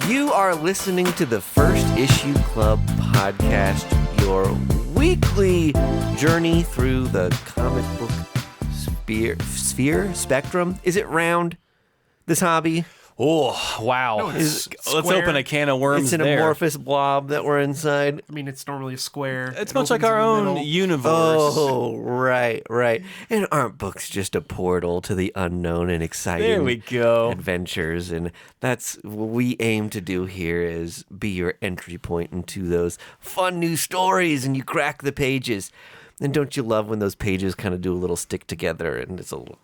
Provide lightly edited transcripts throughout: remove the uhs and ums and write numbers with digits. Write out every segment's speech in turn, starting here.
You are listening to the First Issue Club podcast, your weekly journey through the comic book spectrum. Is it round, this hobby? Oh, wow. No, Let's square. open a can of worms It's an there. amorphous blob that we're inside. I mean, it's normally a square. It's It much like opens our in the own middle. universe. Oh, right. And aren't books just a portal to the unknown and exciting There we go. adventures? And that's what we aim to do here, is be your entry point into those fun new stories, and you crack the pages. And don't you love when those pages kind of do a little stick together and it's a little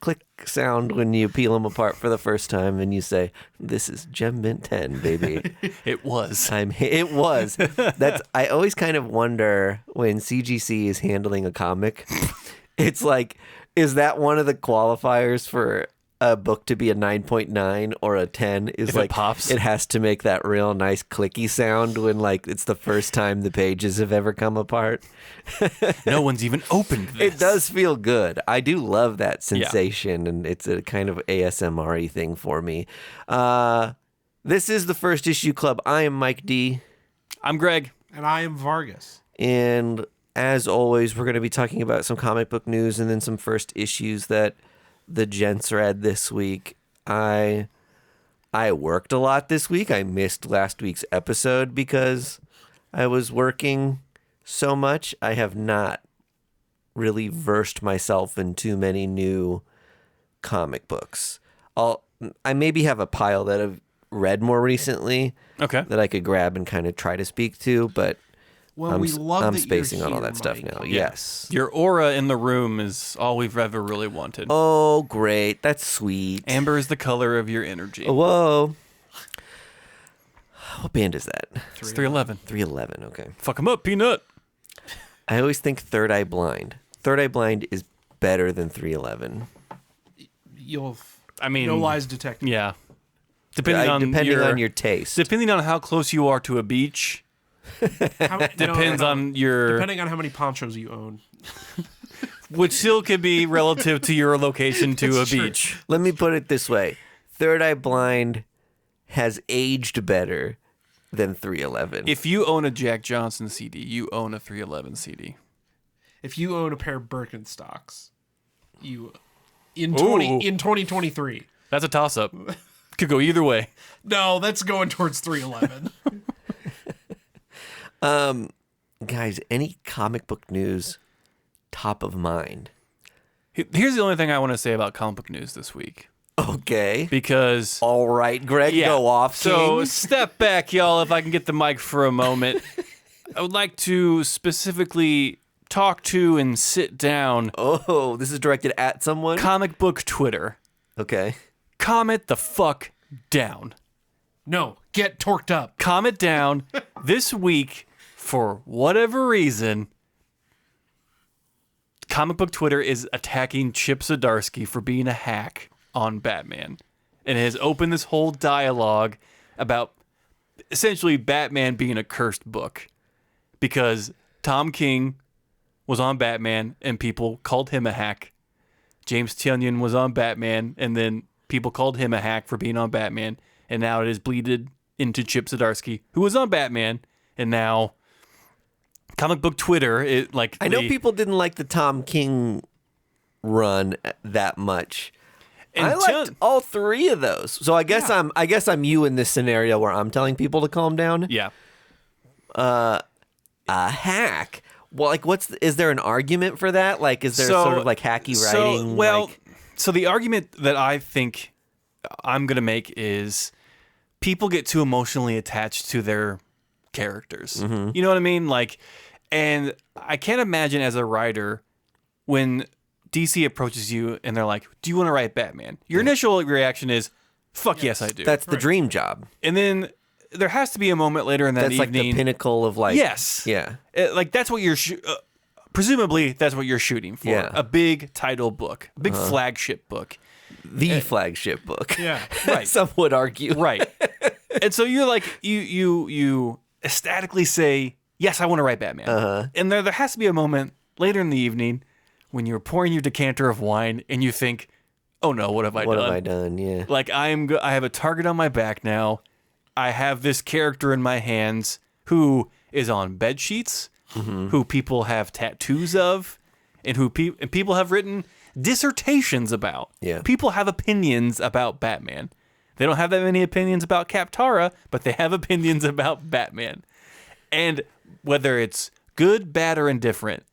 click sound when you peel them apart for the first time and you say, "This is Gem Mint 10, baby." It was. It was. I always kind of wonder when CGC is handling a comic. It's like, is that one of the qualifiers for a book to be a 9.9 or a 10? Is If like it pops? it has to make that real nice clicky sound when like it's the first time the pages have ever come apart. No one's even opened this. It does feel good. I do love that sensation, and it's a kind of ASMR-y thing for me. This is the First Issue Club. I am Mike D. I'm Greg. And I am Vargas. And as always, we're going to be talking about some comic book news and then some first issues that the gents read this week. I worked a lot this week. I missed last week's episode because I was working so much. I have not really versed myself in too many new comic books. I maybe have a pile that I've read more recently Okay. that I could grab and kind of try to speak to, but Well, we love I'm that spacing you're on all here, that stuff Mike. now. Yes. Your aura in the room is all we've ever really wanted. Oh, great. That's sweet. Amber is the color of your energy. Whoa. What band is that? It's 311. 311. Okay. Fuck 'em up, Peanut. I always think Third Eye Blind. Third Eye Blind is better than 311. You'll I mean, no lies detected. Yeah. Depending on your taste. Depending on how close you are to a beach, depends on your... Depending on how many ponchos you own. Which still could be relative to your location to a It's true. beach. Let me put it this way. Third Eye Blind has aged better than 311. If you own a Jack Johnson CD, you own a 311 CD. If you own a pair of Birkenstocks, you in Ooh. 2023. That's a toss-up. Could go either way. No, that's going towards 311. Guys, any comic book news top of mind? Here's the only thing I want to say about comic book news this week. Okay. Because... All right, Greg, go off. So King. step back, y'all, if I can get the mic for a moment. I would like to specifically talk to and sit down Oh, this is directed at someone? comic book Twitter. Okay. Calm it the fuck down. No, get torqued up. Calm it down. This week, for whatever reason, comic book Twitter is attacking Chip Zdarsky for being a hack on Batman. And has opened this whole dialogue about essentially Batman being a cursed book. Because Tom King was on Batman and people called him a hack. James Tynion was on Batman and then people called him a hack for being on Batman. And now it is bleeded into Chip Zdarsky, who was on Batman. And now comic book Twitter, I know people didn't like the Tom King run that much. I liked all three of those. So I guess I'm you in this scenario where I'm telling people to calm down. Yeah. A hack. Well, like, is there an argument for that? Like, is there sort of like hacky writing? So the argument that I think I'm going to make is people get too emotionally attached to their characters. Mm-hmm. You know what I mean? Like, and I can't imagine as a writer when DC approaches you and they're like, "Do you want to write Batman?" Your initial reaction is, "Fuck yes, I do." That's the dream job. And then there has to be a moment later in that That's evening. like the pinnacle of like. Yes. Yeah. Like that's what you're presumably that's what you're shooting for. Yeah. A big title book, a big flagship book. The flagship book. Yeah. Right. Some would argue. Right. And so you're like you ecstatically say, "Yes, I want to write Batman." And there has to be a moment later in the evening when you're pouring your decanter of wine and you think, "Oh no, what have I done?" What have I done? Yeah. Like I have a target on my back now, I have this character in my hands who is on bed sheets, who people have tattoos of, and who people have written dissertations about. Yeah. People have opinions about Batman. They don't have that many opinions about Kaptara, but they have opinions about Batman. And whether it's good, bad, or indifferent,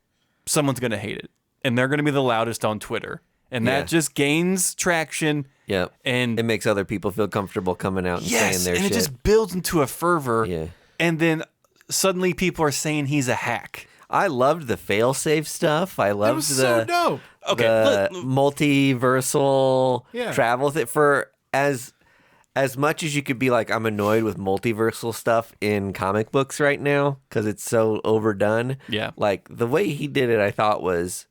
someone's going to hate it. And they're going to be the loudest on Twitter. And that just gains traction. Yeah. And it makes other people feel comfortable coming out and saying their and shit. it just builds into a fervor. Yeah. And then suddenly people are saying he's a hack. I loved the fail-safe stuff. I loved It was so dope. Okay, the multiversal travel thing. For as much as you could be like, I'm annoyed with multiversal stuff in comic books right now because it's so overdone. Yeah. Like, the way he did it, I thought was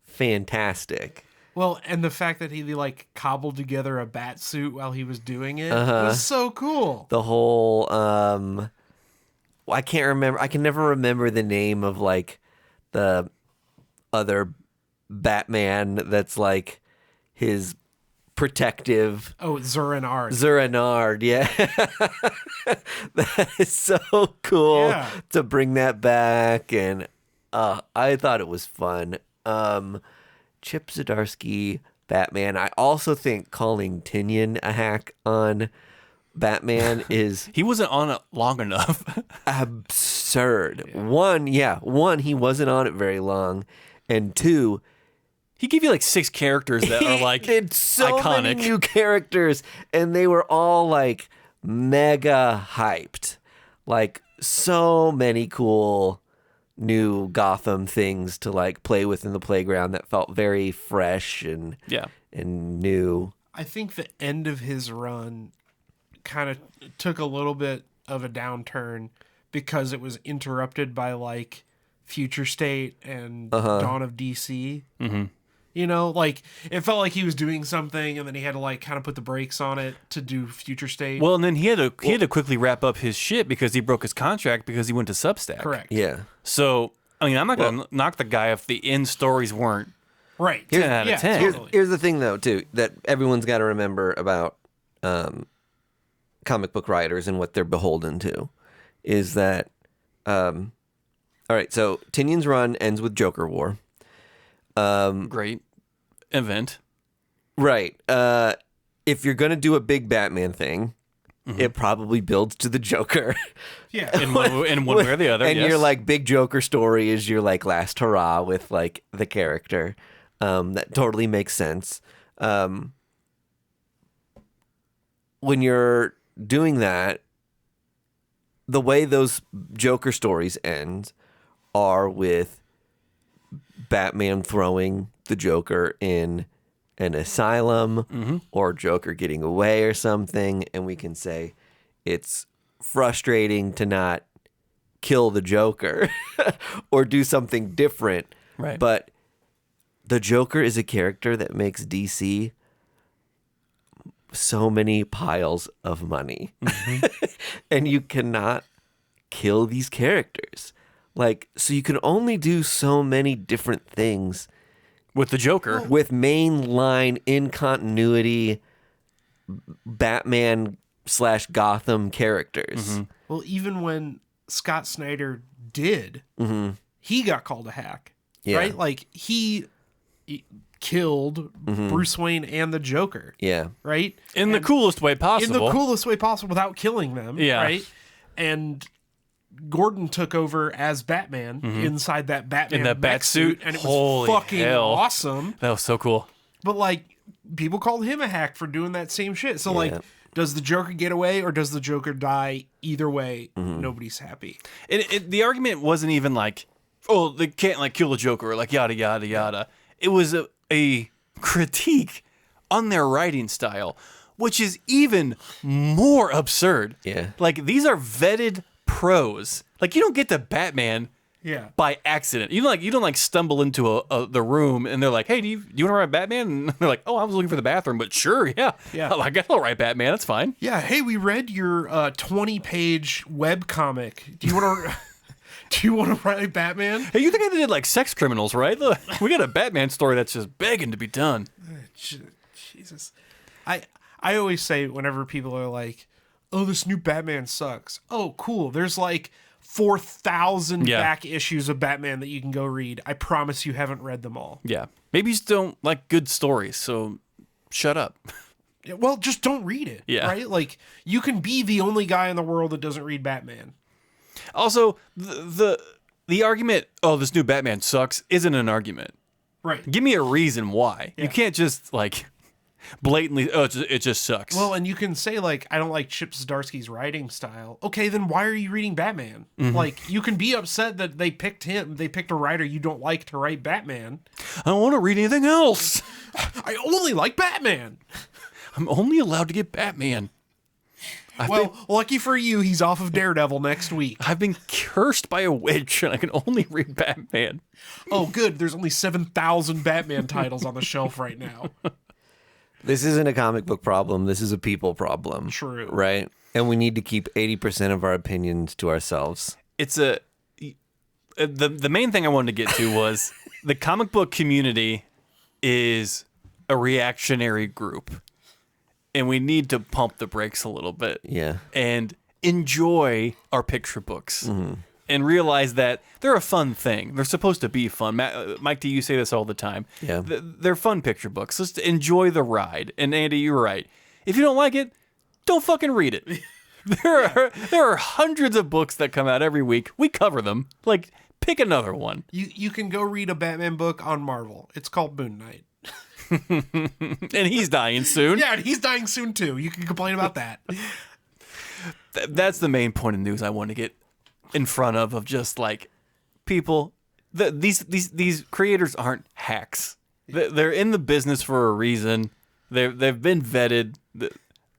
fantastic. Well, and the fact that he like cobbled together a bat suit while he was doing it was so cool. The whole I can't remember. I can never remember the name of like the other Batman that's like his protective. Oh, Zurinard. Zurinard, yeah. That is so cool to bring that back, and I thought it was fun. Chip Zdarsky Batman. I also think calling Tynion a hack on Batman is He wasn't on it long enough. absurd. One, he wasn't on it very long, and two, He gave you like 6 characters that are like he did so iconic. many new characters, and they were all like mega hyped. Like, so many cool new Gotham things to like play with in the playground that felt very fresh and new. I think the end of his run kind of took a little bit of a downturn because it was interrupted by like Future State and Dawn of DC. Mm-hmm. You know, like it felt like he was doing something and then he had to like kind of put the brakes on it to do Future State. Well, and then he had to quickly wrap up his shit because he broke his contract because he went to Substack. Correct. Yeah. So, I mean, I'm not going to knock the guy if the end stories weren't Right. 10 out of 10. Totally. Here's the thing, though, too, that everyone's got to remember about comic book writers and what they're beholden to is that, all right, so Tynion's run ends with Joker War. Great event. Right. If you're going to do a big Batman thing, it probably builds to the Joker. Yeah. In one way or the other, And yes. your, like, big Joker story is your, like, last hurrah with, like, the character. That totally makes sense. When you're doing that, the way those Joker stories end are with Batman throwing the Joker in an asylum or Joker getting away or something, and we can say it's frustrating to not kill the Joker or do something different. Right. But the Joker is a character that makes DC so many piles of money. And you cannot kill these characters. Like, so you can only do so many different things with the Joker. with mainline in continuity Batman / Gotham characters. Well, even when Scott Snyder did, he got called a hack. Yeah. Right? Like he killed Bruce Wayne and the Joker. Yeah. Right? In the coolest way possible. In the coolest way possible without killing them. Yeah. Right? And Gordon took over as Batman inside that Batman In that mech bat suit. and it Holy was fucking hell. awesome. That was so cool. But like people called him a hack for doing that same shit. So like, does the Joker get away or does the Joker die? Either way, nobody's happy. The argument wasn't even like, oh, they can't like kill the Joker or like yada yada yada. It was a critique on their writing style, which is even more absurd. Yeah. Like these are vetted pros. Like you don't get to Batman Yeah. by accident. You don't like stumble into the room and they're like, hey, do you want to write Batman? And they're like, oh, I was looking for the bathroom, but sure, yeah. I guess I'll write Batman. That's fine. Yeah. Hey, we read your 20-page web comic. Do you want to? Do you want to write Batman? Hey, you think I did like sex criminals, right? Look, we got a Batman story that's just begging to be done. Jesus. I always say whenever people are like, oh, this new Batman sucks. Oh, cool. There's like 4,000 back issues of Batman that you can go read. I promise you haven't read them all. Yeah. Maybe you just don't like good stories, so shut up. Yeah, well, just don't read it. Yeah. Right? Like, you can be the only guy in the world that doesn't read Batman. Also, the argument, oh, this new Batman sucks, isn't an argument. Right. Give me a reason why. Yeah. You can't just, like, blatantly, oh, it just sucks. Well, and you can say, like, I don't like Chip Zdarsky's writing style. Okay, then why are you reading Batman? Like, you can be upset that they picked him. They picked a writer you don't like to write Batman. I don't want to read anything else. I only like Batman. I'm only allowed to get Batman. Lucky for you, he's off of Daredevil next week. I've been cursed by a witch, and I can only read Batman. Oh, good. There's only 7,000 Batman titles on the shelf right now. This isn't a comic book problem. This is a people problem. True. Right? And we need to keep 80% of our opinions to ourselves. It's the main thing I wanted to get to was the comic book community is a reactionary group, and we need to pump the brakes a little bit. Yeah. And enjoy our picture books and realize that they're a fun thing. They're supposed to be fun. Mike, do you say this all the time? Yeah. They're fun picture books. Just enjoy the ride. And Andy, you're right. If you don't like it, don't fucking read it. There are hundreds of books that come out every week. We cover them. Like, pick another one. You can go read a Batman book on Marvel. It's called Moon Knight. And he's dying soon. Yeah, and he's dying soon too. You can complain about that. That's the main point of news I want to get in front of just like people. These creators aren't hacks. They're in the business for a reason. They've been vetted.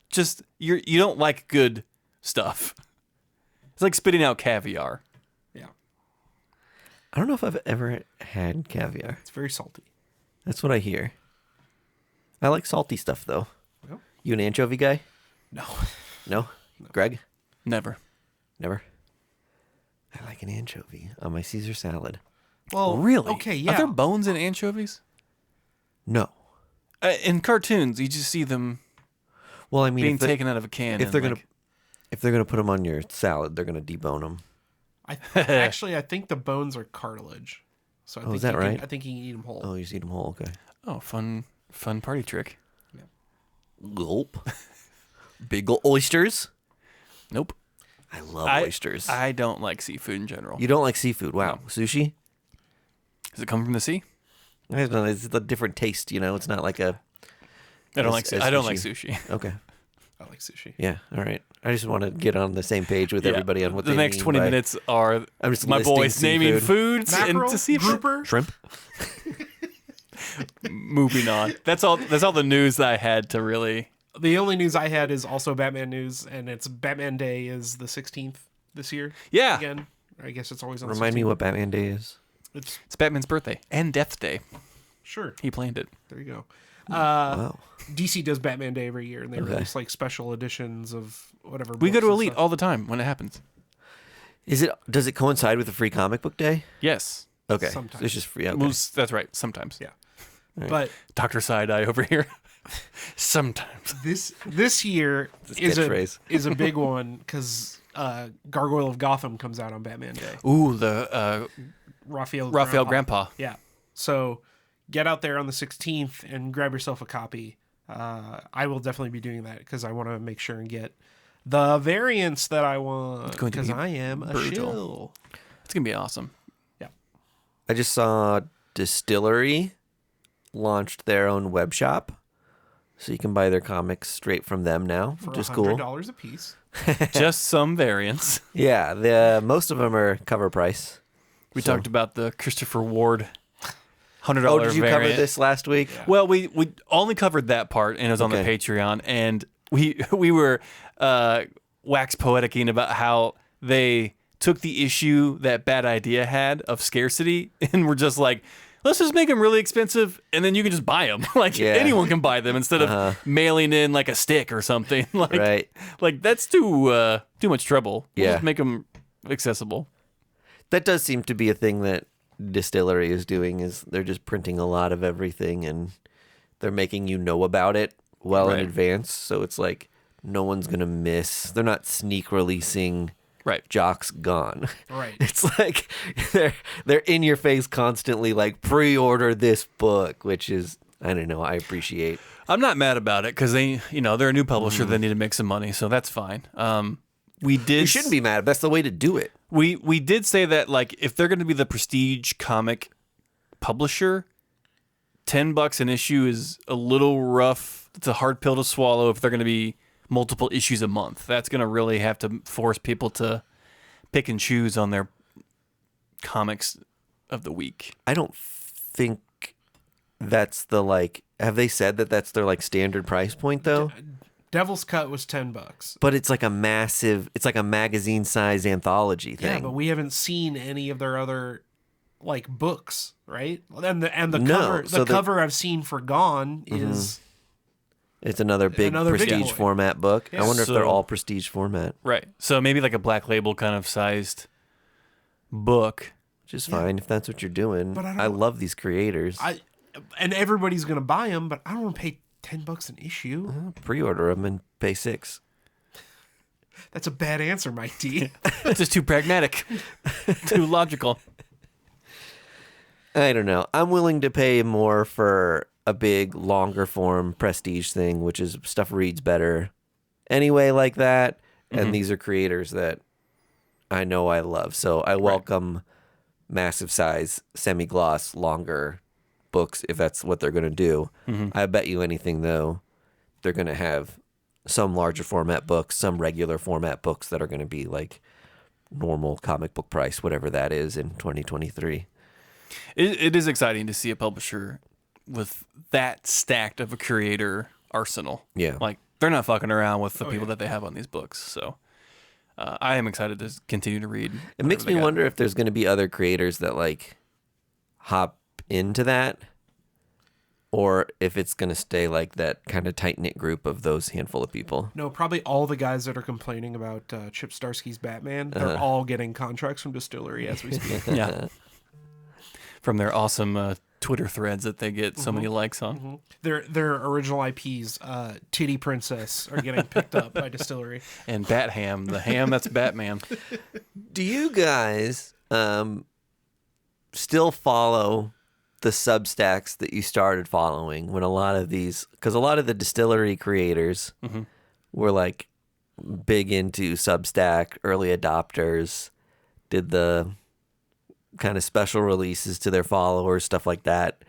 Just you don't like good stuff. It's like spitting out caviar. Yeah, I don't know if I've ever had caviar. it's very salty. That's what I hear. I like salty stuff, though. Well. You an anchovy guy? No. No? Greg? Never. Never? I like an anchovy on my Caesar salad. Well, Really? Okay, yeah. Are there bones in anchovies? No. In cartoons, you just see them Well, I mean, being taken out of a can. if they're and, gonna put them on your salad, they're gonna debone them. Actually, I think the bones are cartilage. So I think is that right? I think you can eat them whole. Oh, you just eat them whole. Okay. oh, fun party trick. Gulp. Big ol' oysters. Nope. I love oysters. I don't like seafood in general. You don't like seafood? Wow. Sushi? Does it come from the sea? I don't know. It's a different taste. You know, it's not like a. I don't like. I don't like sushi. sushi. Okay. I like sushi. Yeah. All right. I just want to get on the same page with Yeah. everybody on what the they next mean 20 by- minutes are I'm just my listing boys naming seafood. foods Mackerel, and to see grouper, shrimp. Moving on. That's all the news that I had to really. The only news I had is also Batman news, and it's Batman Day is the 16th this year. Yeah. Again, I guess it's always on. the Remind me 16th. what Batman Day is. It's Batman's birthday and Death Day. Sure. He planned it. There you go. Wow. DC does Batman Day every year, and they Okay. release like special editions of whatever. We go books to and Elite stuff. all the time when it happens. Does it coincide with the free comic book day? Yes. Okay. Sometimes. So it's just free. Okay. That's right. Sometimes. Yeah. But Dr. Side-Eye over here. Sometimes. this year is catchphrase. is a big one because Gargoyle of Gotham comes out on Batman Day. Ooh, the Raphael Grandpa. Yeah. So get out there on the 16th and grab yourself a copy. I will definitely be doing that because I want to make sure and get the variants that I want going to because be I am a brutal. shill. It's going to be awesome. Yeah. I just saw Distillery launched their own web shop, so you can buy their comics straight from them now, For which is cool. $100 a piece. Just some variants. Yeah, most of them are cover price. We talked about the Christopher Ward $100 Oh, did you variant. cover this last week? Well, we only covered that part, and it was on the Okay. Patreon, and we were wax poeticing about how they took the issue that Bad Idea had of scarcity, and were just like, let's just make them really expensive, and then you can just buy them. Like Yeah. anyone can buy them instead of mailing in like a stick or something. Like, Right. like that's too much trouble. We'll Yeah. just make them accessible. That does seem to be a thing that Distillery is doing, is they're just printing a lot of everything and they're making you know about it well in Right. advance. So it's like no one's gonna miss. They're not sneak releasing Right. Jock's Gone. Right. It's like they're in your face constantly, like pre-order this book, which is, I don't know, I appreciate. I'm not mad about it because they're a new publisher. They need to make some money, so that's fine. You shouldn't be mad. That's the way to do it. We did say that, like, if they're going to be the prestige comic publisher, $10 an issue is a little rough. It's a hard pill to swallow if they're going to be multiple issues a month. That's going to really have to force people to pick and choose on their comics of the week. I don't think that's the, like, have they said that that's their, like, standard price point, though? Devil's Cut was $10. But it's like a massive, it's like a magazine-size anthology thing. Yeah, but we haven't seen any of their other, like, books, right? And the No, cover, so the cover I've seen for Gone is It's another big Another big prestige boy. format book. Yeah. I wonder if So- they're all prestige format, Right. So maybe like a Black Label kind of sized book. which is fine if that's what you're doing. But I don't- I love these creators. and everybody's gonna buy them, but I don't want to pay $10 an issue. Pre-order them and pay $6. That's a bad answer, Mike D. It's just too pragmatic, too logical. I don't know. I'm willing to pay more for a big, longer form prestige thing, which is stuff reads better anyway, like that. And these are creators that I know I love. So I welcome massive size, semi-gloss, longer books if that's what they're going to do. I bet you anything, though, they're going to have some larger format books, some regular format books that are going to be like normal comic book price, whatever that is in 2023. It is exciting to see a publisher with that stacked of a creator arsenal. Yeah. Like, they're not fucking around with the people that they have on these books. So I am excited to continue to read. It makes me wonder if there's going to be other creators that like hop into that, or if it's going to stay like that kind of tight-knit group of those handful of people. No, probably all the guys that are complaining about Chip Zdarsky's Batman, they're all getting contracts from Distillery as we speak. Yeah. From their awesome Twitter threads that they get so many likes on. Their original IPs, Titty Princess, are getting picked up by Distillery. And Bat Ham, the ham that's Batman. Do you guys still follow the Substacks that you started following when a lot of these, because a lot of the Distillery creators were like big into Substack, early adopters, did the kind of special releases to their followers, stuff like that.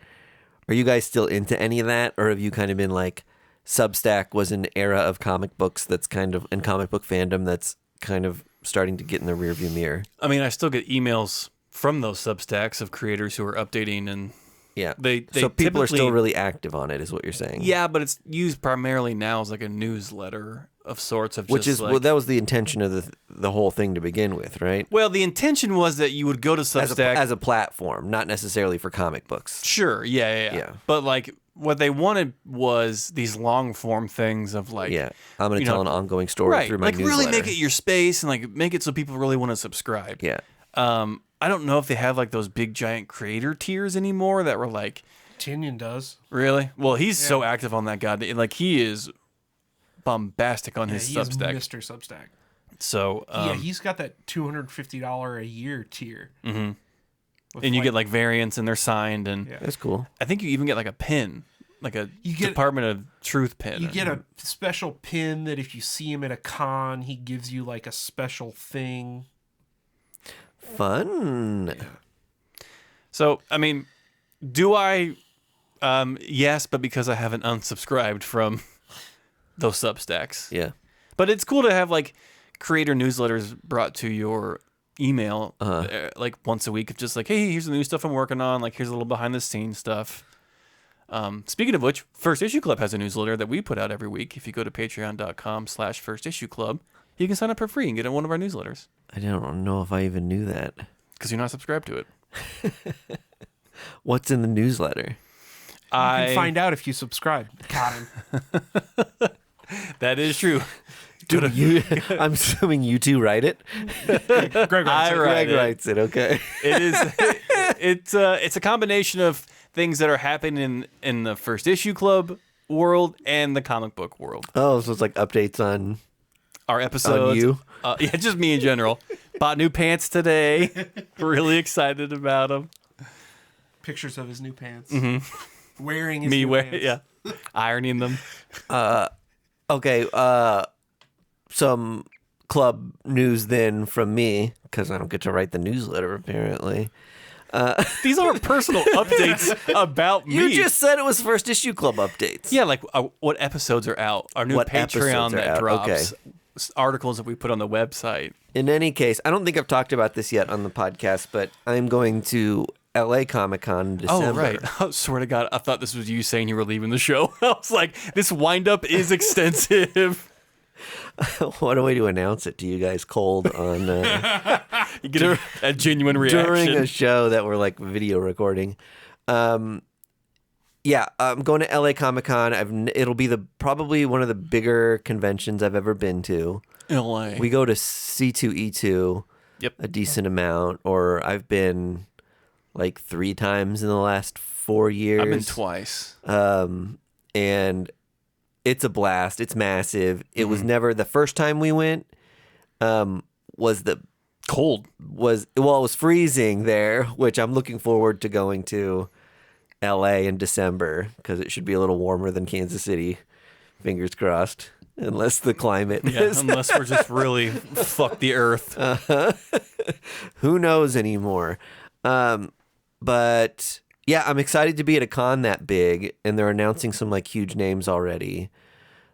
Are you guys still into any of that, or have you kind of been like, Substack was an era of comic books that's kind of, in comic book fandom, that's kind of starting to get in the rearview mirror? I mean, I still get emails from those Substacks of creators who are updating, and Yeah. they So people are still typically- really active on it, is what you're saying. Yeah, but it's used primarily now as like a newsletter of sorts of Which just is, like, well, that was the intention of the whole thing to begin with, right? well, the intention was that you would go to Substack As a platform, not necessarily for comic books. Sure, yeah. But like what they wanted was these long form things of like, Yeah. I'm going you to tell know, an ongoing story right, through my like newsletter. really make it your space and like make it so people really want to subscribe. Yeah. I don't know if they have like those big giant creator tiers anymore that were like, Tinian does. really? Well, he's so active on that god. Like he is bombastic on his He is Substack. Mr. Substack. So Yeah, he's got that $250 a year tier. Mm-hmm. and you get like variants and they're signed, and Yeah. That's cool. I think you even get like a pin, like a You get- Department of Truth pin. You get a special pin that if you see him at a con, he gives you like a special thing. Fun. So, I mean, do I? Yes, but because I haven't unsubscribed from those Substacks. Yeah. But it's cool to have like creator newsletters brought to your email like once a week of just like, hey, here's the new stuff I'm working on. Like, here's a little behind the scenes stuff. Speaking of which, First Issue Club has a newsletter that we put out every week. If you go to patreon.com/firstissueclub, you can sign up for free and get in one of our newsletters I don't know if I even knew that. because you're not subscribed to it. What's in the newsletter? You can find out if you subscribe. Got him. That is true. I'm assuming you two write it. Greg, I write Greg it. writes it. Okay. It is. It's a combination of things that are happening in the First Issue Club world and the comic book world. Oh, so it's like updates on Our episodes. you? Yeah, just me in general. Bought new pants today. Really excited about them. Pictures of his new pants. Mm-hmm. Wearing his Me new wearing, pants. yeah, ironing them. Okay, some club news then from me, because I don't get to write the newsletter apparently. These aren't personal updates about me. You just said it was first issue club updates. Yeah, like what episodes are out. Our new What Patreon episodes are that out, drops. okay. Articles that we put on the website. In any case, I don't think I've talked about this yet on the podcast, but I'm going to LA Comic Con in December. Oh, right. I swear to God, I thought this was you saying you were leaving the show. I was like, this wind-up is extensive. What a way to announce it to you guys cold on You get a genuine reaction. during a show that we're like video recording. Yeah, I'm going to LA Comic Con. It'll be probably one of the bigger conventions I've ever been to. LA. We go to C2E2 Yep. a decent amount, or I've been like 3 times in the last 4 years. I've been twice. And it's a blast. It's massive. It was never the first time we went. Was the Cold. it was freezing there, which I'm looking forward to going to LA in December because it should be a little warmer than Kansas City. Fingers crossed, unless the climate Yeah, is. unless we're just really fuck the earth. Who knows anymore? But yeah, I'm excited to be at a con that big, and they're announcing some like huge names already.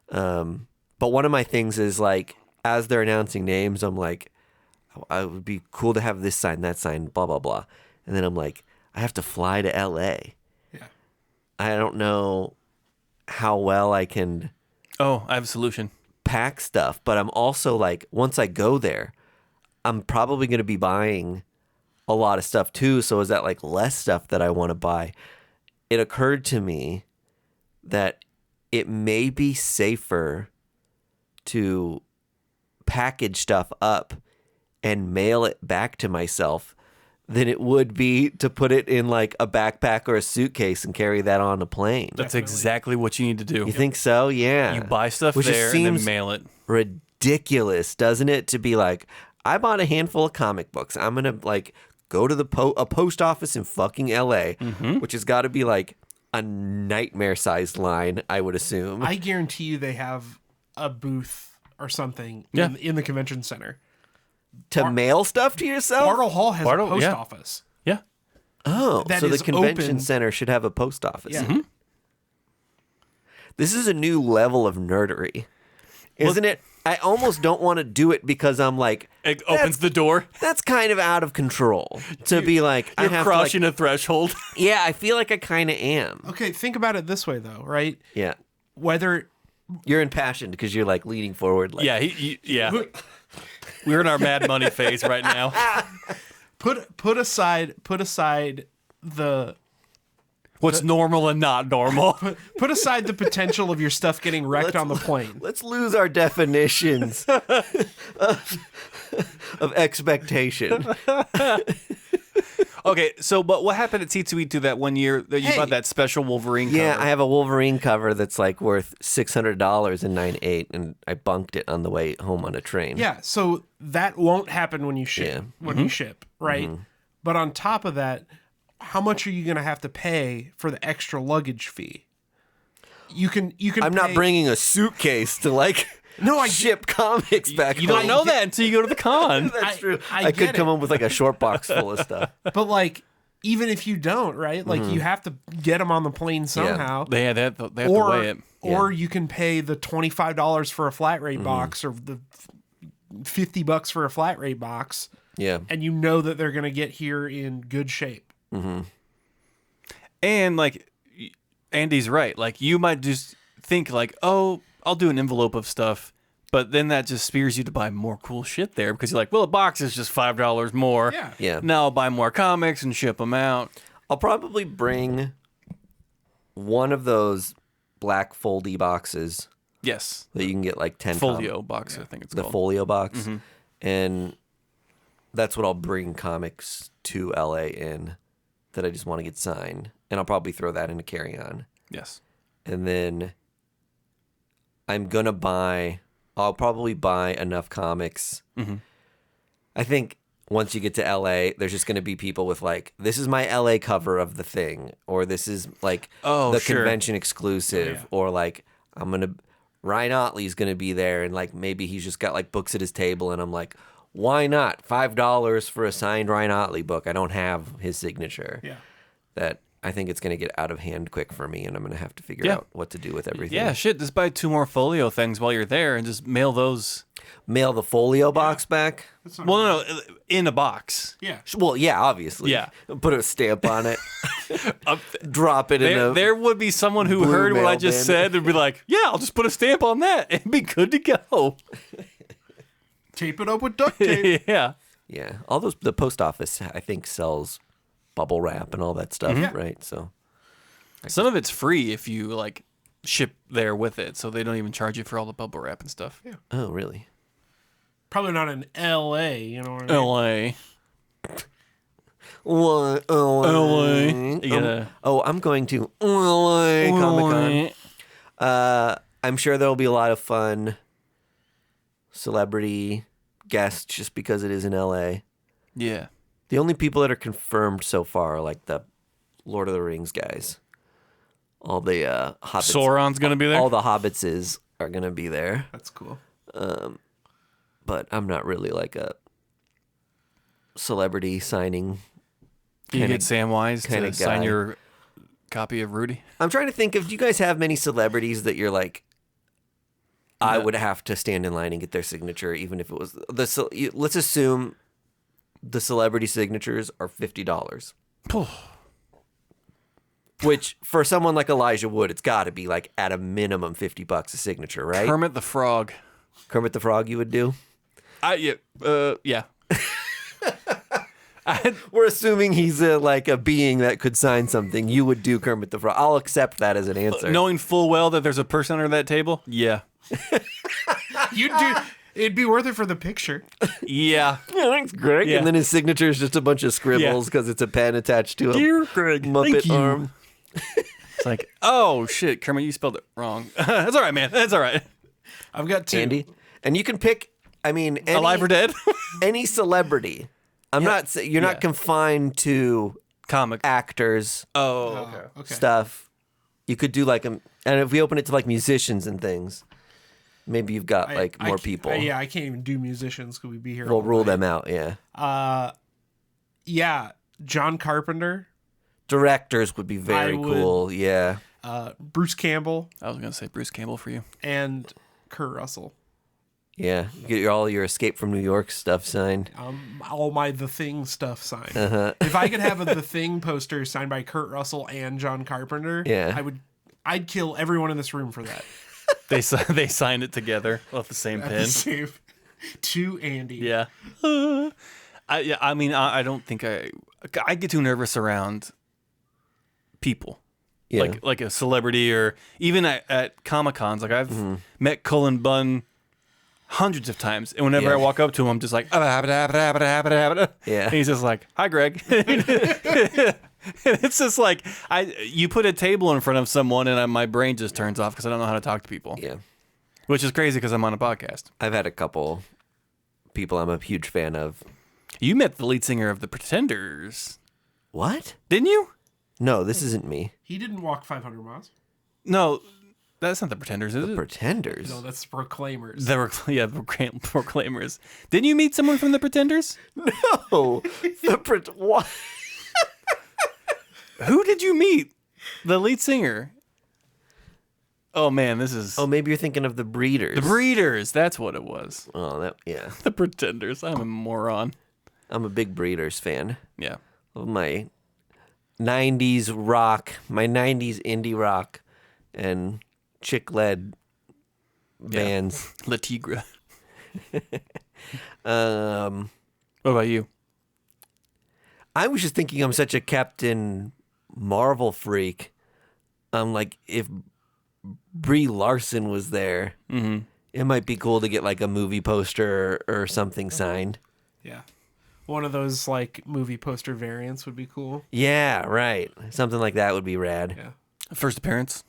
But one of my things is like, as they're announcing names, I'm like, it would be cool to have this sign, that sign, blah blah blah, and then I'm like, I have to fly to LA. Yeah. I don't know how well I can Oh, I have a solution. pack stuff, but I'm also like, once I go there, I'm probably going to be buying a lot of stuff too. So is that like less stuff that I want to buy? It occurred to me that it may be safer to package stuff up and mail it back to myself than it would be to put it in like a backpack or a suitcase and carry that on a plane. That's exactly what you need to do. You think so? Yeah. You buy stuff Which just there and seems then mail it. ridiculous, doesn't it? To be like, I bought a handful of comic books. I'm gonna like go to a post office in fucking LA, which has got to be like a nightmare-sized line, I would assume. I guarantee you they have a booth or something Yeah. in the convention center. to mail stuff to yourself. Bartle Hall has Bartle- a post yeah. office. Yeah. Oh, that so the is convention open. center should have a post office. Yeah. This is a new level of nerdery, isn't it? I almost don't want to do it because I'm like, It opens the door. that's kind of out of control to be like, I You're have to, like, crossing a threshold. yeah, I feel like I kind of am. Okay, think about it this way though, right? Yeah. Whether You're impassioned because you're like leaning forward. Like, Yeah, yeah. We're in our Mad Money phase right now. put aside the What's normal and not normal? put aside the potential of your stuff getting wrecked on the plane. Let's lose our definitions of expectation. Okay, so but what happened at C2E2 that one year that you Hey. bought that special Wolverine cover? Yeah, I have a Wolverine cover that's like worth $600 in 9.8, and I bunked it on the way home on a train. Yeah, so that won't happen when you ship. Yeah. When you ship, right? But on top of that, how much are you going to have to pay for the extra luggage fee? You can. I'm not pay- bringing a suitcase to like No, I ship comics back You don't home. know that until you go to the con. That's true. I I get could come it. up with like a short box full of stuff. But like, even if you don't, right? Like, you have to get them on the plane somehow. They have to or weigh it. or you can pay the $25 for a flat rate box, or the $50 for a flat rate box, Yeah. and you know that they're going to get here in good shape. And like Andy's right. Like you might just think like, oh, I'll do an envelope of stuff, but then that just spears you to buy more cool shit there because you're like, well, a box is just $5 more. Yeah. Yeah. Now I'll buy more comics and ship them out. I'll probably bring one of those black foldy boxes Yes. that you can get like 10 Folio box, I think it's the called. folio box, and that's what I'll bring comics to LA in that I just want to get signed, and I'll probably throw that in a carry-on, Yes. and then I'll probably buy enough comics. Mm-hmm. I think once you get to LA, there's just going to be people with like, this is my LA cover of the thing, or this is like convention exclusive, or like Ryan Otley's going to be there, and like maybe he's just got like books at his table, and I'm like, why not $5 for a signed Ryan Otley book? I don't have his signature. Yeah. That I think it's going to get out of hand quick for me, and I'm going to have to figure out what to do with everything. Yeah, shit. Just buy 2 more folio things while you're there and just mail those. Mail the folio box back? Well, no, in a box. Yeah. Well, yeah, obviously. Yeah. Put a stamp on it. Drop it in a... There would be someone who blue heard what I mail just bin. said and be like, yeah, I'll just put a stamp on that and be good to go. Tape it up with duct tape. Yeah. Yeah. The post office, I think, sells bubble wrap and all that stuff, right? So... Some of it's free if you like ship there with it, so they don't even charge you for all the bubble wrap and stuff. Yeah. Oh, really? Probably not in L.A., you know what I mean? LA. What? Yeah. I'm going to LA Comic-Con. I'm sure there'll be a lot of fun celebrity guests just because it is in LA. Yeah. The only people that are confirmed so far are like the Lord of the Rings guys. All the hobbits. Sauron's gonna be there. All the hobbitses are gonna be there. That's cool. But I'm not really like a celebrity signing. You get Samwise to sign guy. your copy of Rudy. I'm trying to think if do you guys have many celebrities that you're like, I would have to stand in line and get their signature, even if it was let's assume the celebrity signatures are $50. Which, for someone like Elijah Wood, it's got to be like at a minimum $50 a signature, right? Kermit the Frog. Kermit the Frog, you would do? Yeah. We're assuming he's like a being that could sign something. You would do Kermit the Frog. I'll accept that as an answer. Knowing full well that there's a person under that table? Yeah. You'd do. It'd be worth it for the picture. Yeah. Yeah, thanks, Greg. Yeah. And then his signature is just a bunch of scribbles because it's a pen attached to a Dear Greg, Muppet thank you. arm. It's like, oh shit, Kermit, you spelled it wrong. That's all right, man. That's all right. I've got 2. Andy. And you can pick, I mean, Alive or dead? any celebrity. I'm not saying you're not confined to Comic. actors Oh, okay. stuff. You could do like and if we open it to like musicians and things, maybe you've got like more people. Yeah, I can't even do musicians. Could we be here? We'll all rule night. them out. Yeah. Yeah, John Carpenter, Directors would be very cool. Yeah. Bruce Campbell, I was going to say Bruce Campbell for you. and Kurt Russell. Yeah. Get all your Escape from New York stuff signed. All my The Thing stuff signed. If I could have a The Thing poster signed by Kurt Russell and John Carpenter, Yeah. I'd kill everyone in this room for that. They signed it together off the same pen. To Andy. Yeah. I mean, I don't think I get too nervous around people. Yeah. Like a celebrity or even at Comic-Cons. Like I've met Cullen Bunn hundreds of times. And whenever I walk up to him, I'm just like, yeah. And he's just like, hi, Greg. It's just like, you put a table in front of someone and my brain just turns off because I don't know how to talk to people. Yeah. Which is crazy because I'm on a podcast. I've had a couple people I'm a huge fan of. You met the lead singer of The Pretenders. What? Didn't you? No, this isn't me. He didn't walk 500 miles. No, that's not The Pretenders, is it? Pretenders. No, that's Proclaimers. Proclaimers. Didn't you meet someone from The Pretenders? No. What? Who did you meet? The lead singer. Oh man, this is. Oh, maybe you're thinking of the Breeders. The Breeders. That's what it was. Oh, yeah. The Pretenders. I'm a moron. I'm a big Breeders fan. Yeah. Of my 90s rock, my 90s indie rock, and chick-led bands. La Tigre. What about you? I was just thinking I'm such a Captain Marvel freak. Like, if Brie Larson was there, it might be cool to get like a movie poster or something signed. Yeah. One of those like movie poster variants would be cool. Yeah, right. Something like that would be rad. Yeah. First appearance.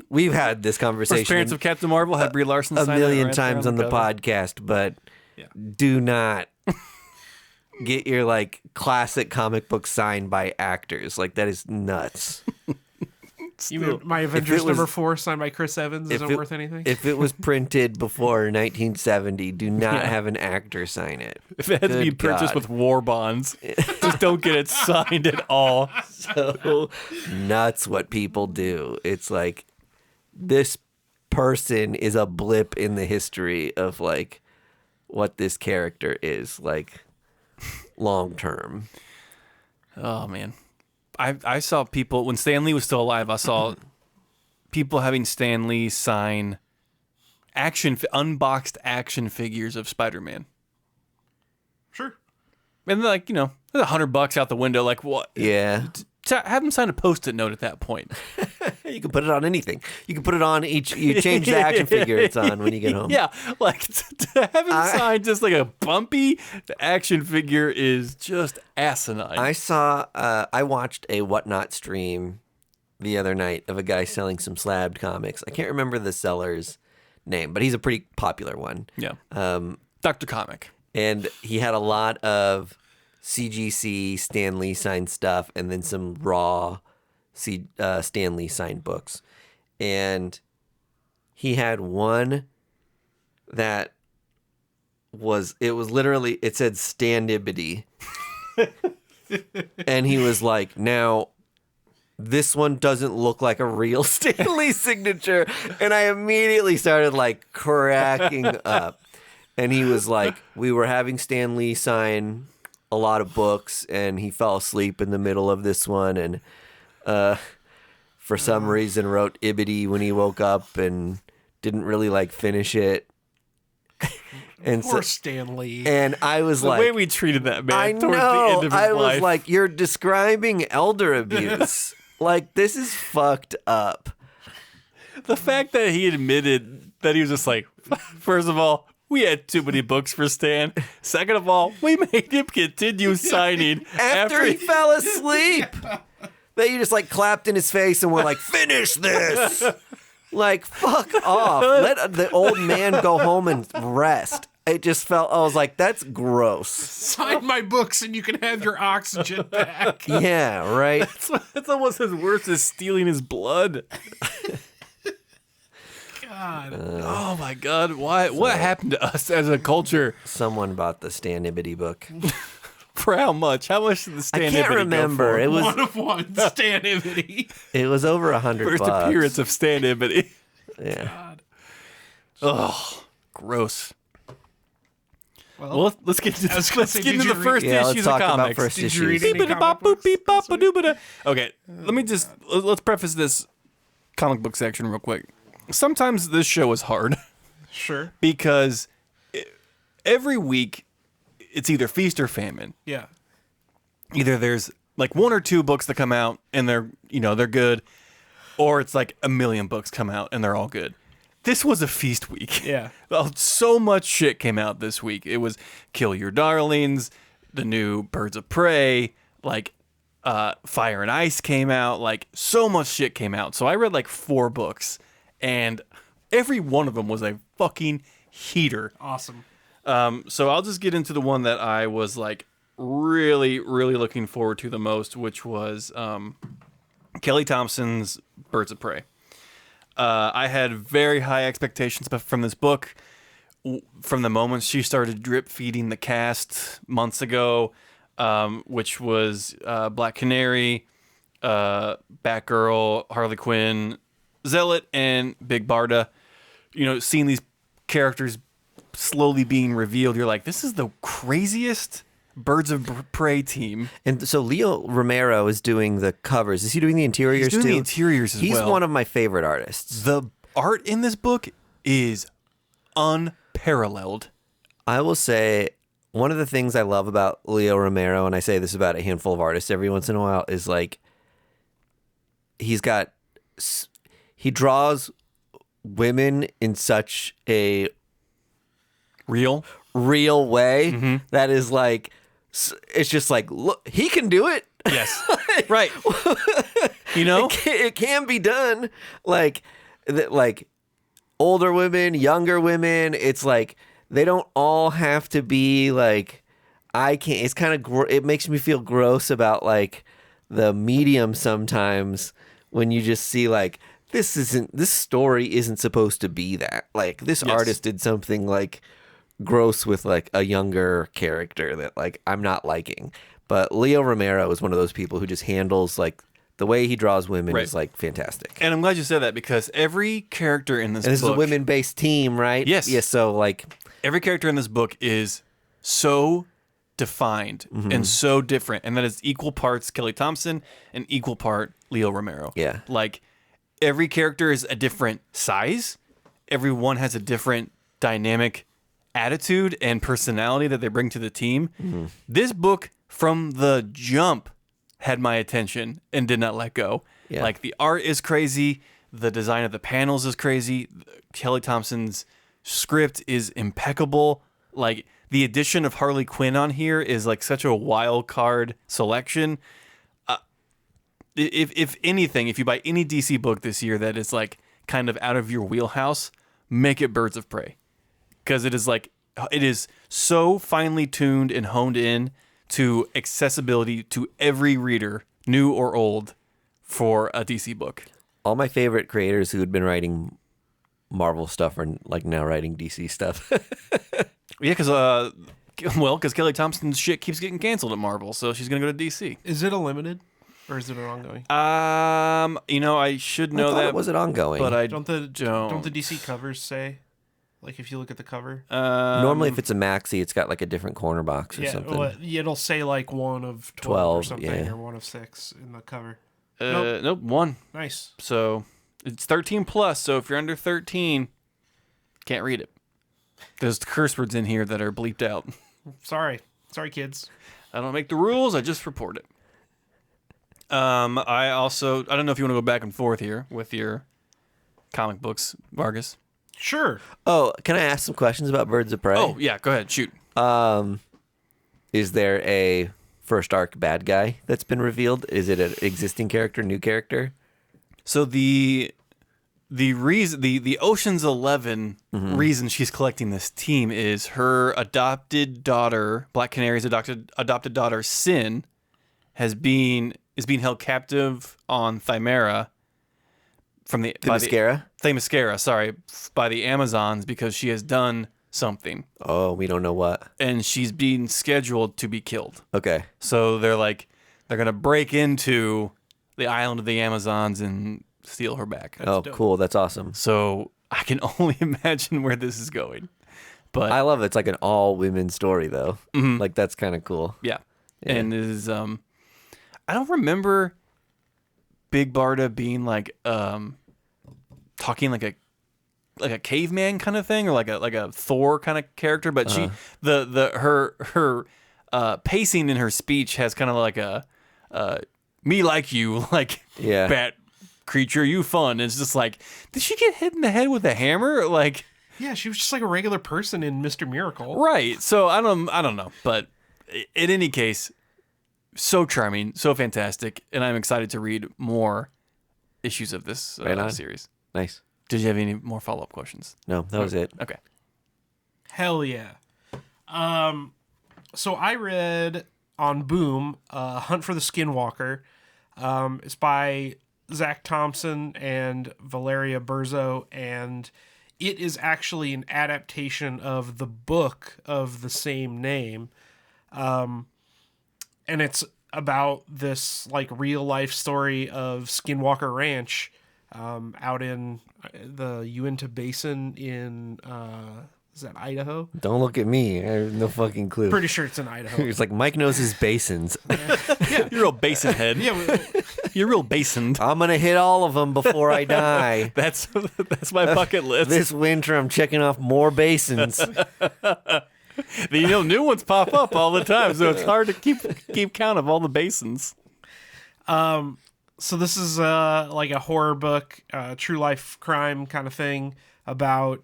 we've had this conversation. First parents of Captain Marvel had Brie Larson a sign it million right times there on the cover. podcast, but do not get your like classic comic book signed by actors. Like that is nuts. You mean my Avengers was- #4 signed by Chris Evans isn't worth anything? If it was printed before 1970, do not have an actor sign it. If it had to be Good purchased God. with war bonds, just don't get it signed at all. So nuts what people do. It's like this person is a blip in the history of like what this character is like long term. Oh man, I saw people when Stan Lee was still alive. I saw people having Stan Lee sign unboxed action figures of Spider-Man, Sure. and they're like, there's $100 out the window. Like what? Yeah. Have him sign a Post-it note at that point. You can put it on anything. You can put it on you change the action figure it's on when you get home. Yeah, like to have him sign just like a bumpy action figure is just asinine. I watched a Whatnot stream the other night of a guy selling some slabbed comics. I can't remember the seller's name, but he's a pretty popular one. Yeah. Dr. Comic. And he had a lot of CGC Stan Lee signed stuff and then some raw Stan Lee signed books. And he had one that it said Standibity. And he was like, now this one doesn't look like a real Stan Lee signature. And I immediately started like cracking up. And he was like, we were having Stan Lee sign a lot of books and he fell asleep in the middle of this one and for some reason wrote Ibity when he woke up and didn't really like finish it. And Poor Stan Lee. And I was The like, way we treated that man I towards the know. end of his I life. was like, you're describing elder abuse. Like, this is fucked up. the fact that he admitted that he was just like, first of all, we had too many books for Stan. Second of all, we made him continue signing After he fell asleep. That you just like clapped in his face and were like, finish this. Like, fuck off. Let the old man go home and rest. It just felt, I was like, that's gross. Sign my books and you can have your oxygen back. Yeah, right? That's almost as worse as stealing his blood. God. Oh my God! Why? What happened to us as a culture? Someone bought the Standibity book. For how much? How much did the Stan I can't Ibity remember. Go for? It was One of one. Stan Ibity. it was over $100. First appearance of Stan Ibity. Yeah. God. Oh, gross. Well, Well, let's get into I was gonna let's say, get did into you the read- first Yeah, let's issues of talk about comics. first Did you read issues. any comic books this week? Okay, let me just let's preface this comic book section real quick. Sometimes this show is hard Sure. because every week it's either feast or famine. Yeah. Either there's like one or two books that come out and they're good, or it's like a million books come out and they're all good. This was a feast week. Yeah. Well, so much shit came out this week. It was Kill Your Darlings, the new Birds of Prey, like Fire and Ice came out, like so much shit came out. So I read like 4 books and every one of them was a fucking heater. Awesome. So I'll just get into the one that I was like really, really looking forward to the most, which was Kelly Thompson's Birds of Prey. I had very high expectations from this book. From the moment she started drip feeding the cast months ago, which was Black Canary, Batgirl, Harley Quinn, Zealot, and Big Barda. Seeing these characters slowly being revealed, you're like, this is the craziest Birds of Prey team. And so Leo Romero is doing the covers. Is he doing the interiors He's doing too? the interiors as He's well. one of my favorite artists. The art in this book is unparalleled. I will say one of the things I love about Leo Romero, and I say this about a handful of artists every once in a while, is like he draws women in such a Real way that is like, it's just like, look, he can do it. Yes. Right. You know? It can be done. Like older women, younger women. It's like they don't all have to be like. I can't. It's kind of. It makes me feel gross about like the medium sometimes when you just see like this story isn't supposed to be that. Like this artist did something like gross with like a younger character that like I'm not liking. But Leo Romero is one of those people who just handles like the way he draws women is like fantastic. And I'm glad you said that because every character in this book... And this is a women-based team, right? Yes. Yeah, so like... Every character in this book is so defined and so different. And that is equal parts Kelly Thompson and equal part Leo Romero. Yeah. Like, every character is a different size. Everyone has a different dynamic attitude and personality that they bring to the team. This book, from the jump, had my attention and did not let go. Yeah. Like, the art is crazy. The design of the panels is crazy. Kelly Thompson's script is impeccable. Like, the addition of Harley Quinn on here is like such a wild card selection. If anything, if you buy any DC book this year that is like kind of out of your wheelhouse, make it Birds of Prey. Because it is so finely tuned and honed in to accessibility to every reader, new or old, for a DC book. All my favorite creators who had been writing Marvel stuff are like now writing DC stuff. Yeah, because Kelly Thompson's shit keeps getting canceled at Marvel, so she's gonna go to DC. Is it a limited, or is it an ongoing? I should know that. Was it ongoing? But I don't the DC covers say, like if you look at the cover? Normally, if it's a maxi, it's got like a different corner box or something. Well, it'll say like 1 of 12 or something, yeah. or 1 of 6 in the cover. Nope, 1. Nice. So it's 13 plus. So if you're under 13, can't read it. There's curse words in here that are bleeped out. Sorry, kids. I don't make the rules. I just report it. I don't know if you want to go back and forth here with your comic books, Vargas. Sure. Oh, can I ask some questions about Birds of Prey? Oh yeah, go ahead, shoot. Is there a first arc bad guy that's been revealed? Is it an existing character, new character? So the reason the Ocean's 11 reason she's collecting this team is her adopted daughter, Black Canary's adopted daughter Sin, is being held captive on Thymera from the Themyscira, sorry, by the Amazons because she has done something. Oh, we don't know what. And she's being scheduled to be killed. Okay. So they're gonna break into the island of the Amazons and steal her back. That's dope. Cool. That's awesome. So I can only imagine where this is going. But I love it. It's like an all women story though. Like that's kind of cool. Yeah. And it is I don't remember Big Barda being like talking like a caveman kind of thing or like a Thor kind of character, but she her pacing in her speech has kind of like a me like you, like bat creature, you fun. It's just like, did she get hit in the head with a hammer? Like, yeah, she was just like a regular person in Mr. Miracle. Right. So I don't know, but in any case, so charming, so fantastic, and I'm excited to read more issues of this series. Nice. Did you have any more follow-up questions? No, that was it. Okay. Hell yeah. So I read on Boom, Hunt for the Skinwalker. It's by Zach Thompson and Valeria Berzo, and it is actually an adaptation of the book of the same name. And it's about this like real life story of Skinwalker Ranch out in the Uinta Basin in is that Idaho? Don't look at me. I have no fucking clue. Pretty sure it's in Idaho. It's like Mike knows his basins. Yeah. You're a real basin head. Yeah, you're real basined. I'm gonna hit all of them before I die. That's my bucket list. This winter, I'm checking off more basins. New ones pop up all the time, so it's hard to keep count of all the basins. So this is like a horror book, true life crime kind of thing about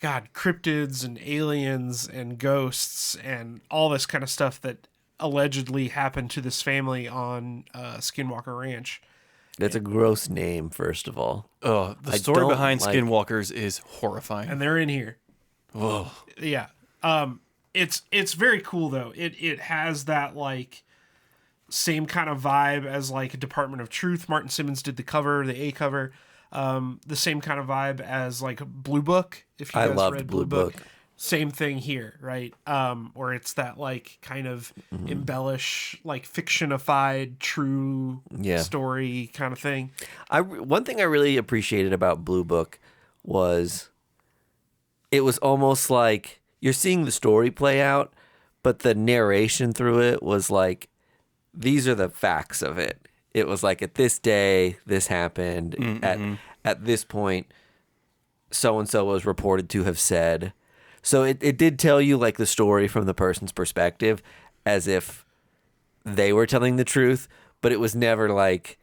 cryptids and aliens and ghosts and all this kind of stuff that allegedly happened to this family on Skinwalker Ranch. It's a gross name, first of all. Oh, the I story don't behind like- Skinwalkers is horrifying. And they're in here. Whoa. Yeah. It's very cool though. It has that like same kind of vibe as like Department of Truth. Martin Simmons did the cover, the A cover. The same kind of vibe as like Blue Book. If you I guys loved read Blue Book. Same thing here, right? Or it's that like kind of embellish, like fictionified, true story kind of thing. One thing I really appreciated about Blue Book was it was almost like you're seeing the story play out, but the narration through it was like, these are the facts of it. It was like, at this day, this happened. At this point, so-and-so was reported to have said. So it did tell you like the story from the person's perspective as if they were telling the truth, but it was never like,